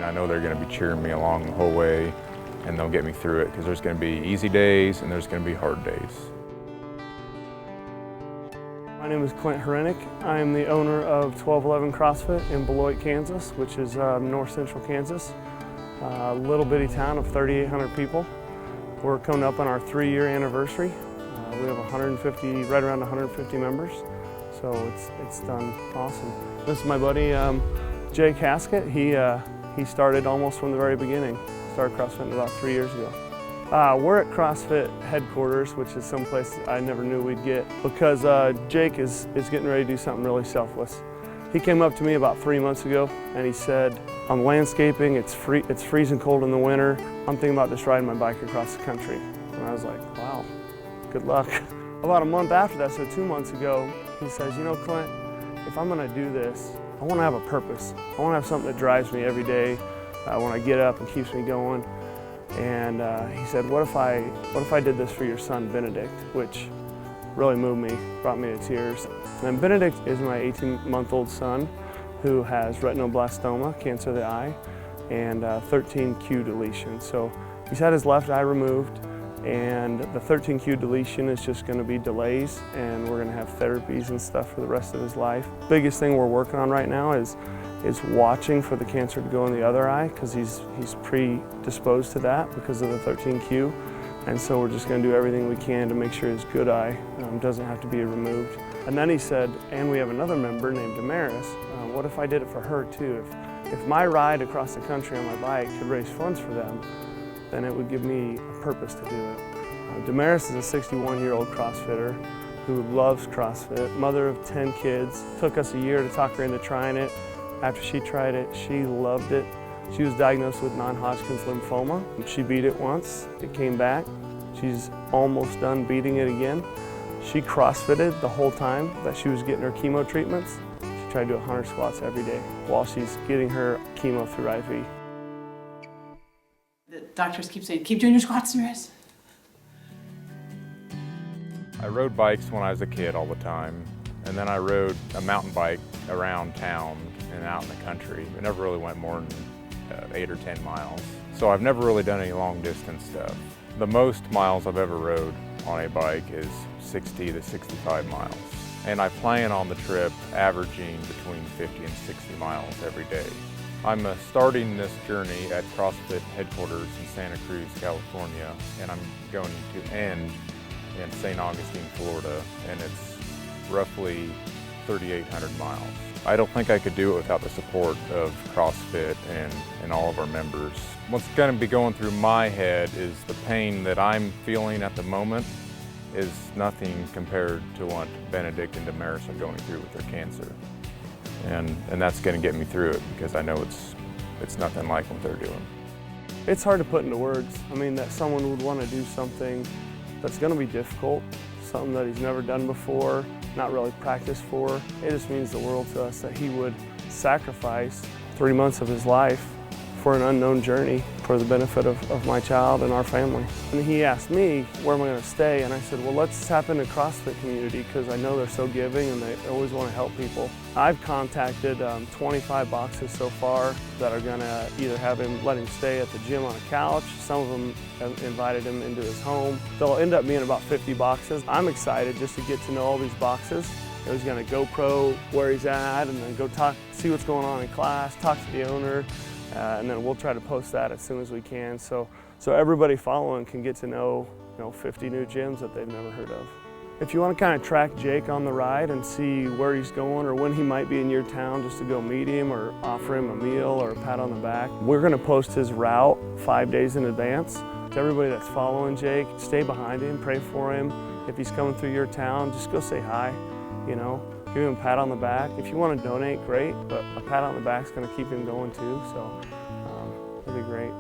and I know they're going to be cheering me along the whole way, and they'll get me through it, because there's going to be easy days and there's going to be hard days. My name is Clint Hrenek. I am the owner of 1211 CrossFit in Beloit, Kansas, which is north central Kansas. A little bitty town of 3,800 people. We're coming up on our 3-year anniversary. We have right around 150 members, so it's done awesome. This is my buddy Jake Haskett. He started almost from the very beginning. Started CrossFit about 3 years ago. We're at CrossFit headquarters, which is someplace I never knew we'd get, because Jake is getting ready to do something really selfless. He came up to me about 3 months ago and he said, "I'm landscaping, it's freezing cold in the winter. I'm thinking about just riding my bike across the country." And I was like, wow, good luck. About a month after that, so 2 months ago, he says, "You know, Clint, if I'm gonna do this, I wanna have a purpose. I wanna have something that drives me every day when I get up and keeps me going." And he said, what if I did this for your son, Benedict, which really moved me, brought me to tears. And Benedict is my 18-month-old son who has retinoblastoma, cancer of the eye, and 13q deletion. So he's had his left eye removed, and the 13q deletion is just going to be delays, and we're going to have therapies and stuff for the rest of his life. Biggest thing we're working on right now is watching for the cancer to go in the other eye, because he's predisposed to that because of the 13q. And so we're just going to do everything we can to make sure his good eye doesn't have to be removed. And then he said, and we have another member named Damaris, what if I did it for her too? If my ride across the country on my bike could raise funds for them, then it would give me a purpose to do it. Damaris is a 61-year-old CrossFitter who loves CrossFit, mother of 10 kids. Took us a year to talk her into trying it. After she tried it, she loved it. She was diagnosed with non-Hodgkin's lymphoma. She beat it once, it came back. She's almost done beating it again. She CrossFitted the whole time that she was getting her chemo treatments. She tried to do 100 squats every day while she's getting her chemo through IV. The doctors keep saying, keep doing your squats, Damaris. I rode bikes when I was a kid all the time, and then I rode a mountain bike around town and out in the country. I never really went more than 8 or 10 miles. So I've never really done any long distance stuff. The most miles I've ever rode on a bike is 60 to 65 miles. And I plan on the trip averaging between 50 and 60 miles every day. I'm starting this journey at CrossFit headquarters in Santa Cruz, California, and I'm going to end in St. Augustine, Florida, and it's roughly 3,800 miles. I don't think I could do it without the support of CrossFit and all of our members. What's going to be going through my head is the pain that I'm feeling at the moment is nothing compared to what Benedict and Damaris are going through with their cancer. And that's going to get me through it, because I know it's nothing like what they're doing. It's hard to put into words. I mean, that someone would want to do something that's going to be difficult, something that he's never done before, not really practiced for. It just means the world to us that he would sacrifice 3 months of his life for an unknown journey for the benefit of my child and our family. And he asked me, where am I going to stay? And I said, well, let's tap into CrossFit community, because I know they're so giving and they always want to help people. I've contacted 25 boxes so far that are going to either let him stay at the gym on a couch. Some of them have invited him into his home. They'll end up being about 50 boxes. I'm excited just to get to know all these boxes. He's going to GoPro where he's at, and then go see what's going on in class, talk to the owner. And then we'll try to post that as soon as we can, so everybody following can get to know 50 new gyms that they've never heard of. If you want to kind of track Jake on the ride and see where he's going or when he might be in your town, just to go meet him or offer him a meal or a pat on the back, we're going to post his route 5 days in advance. To everybody that's following Jake, stay behind him, pray for him. If he's coming through your town, just go say hi, give him a pat on the back. If you want to donate, great, but a pat on the back is going to keep him going too, so it'll be great.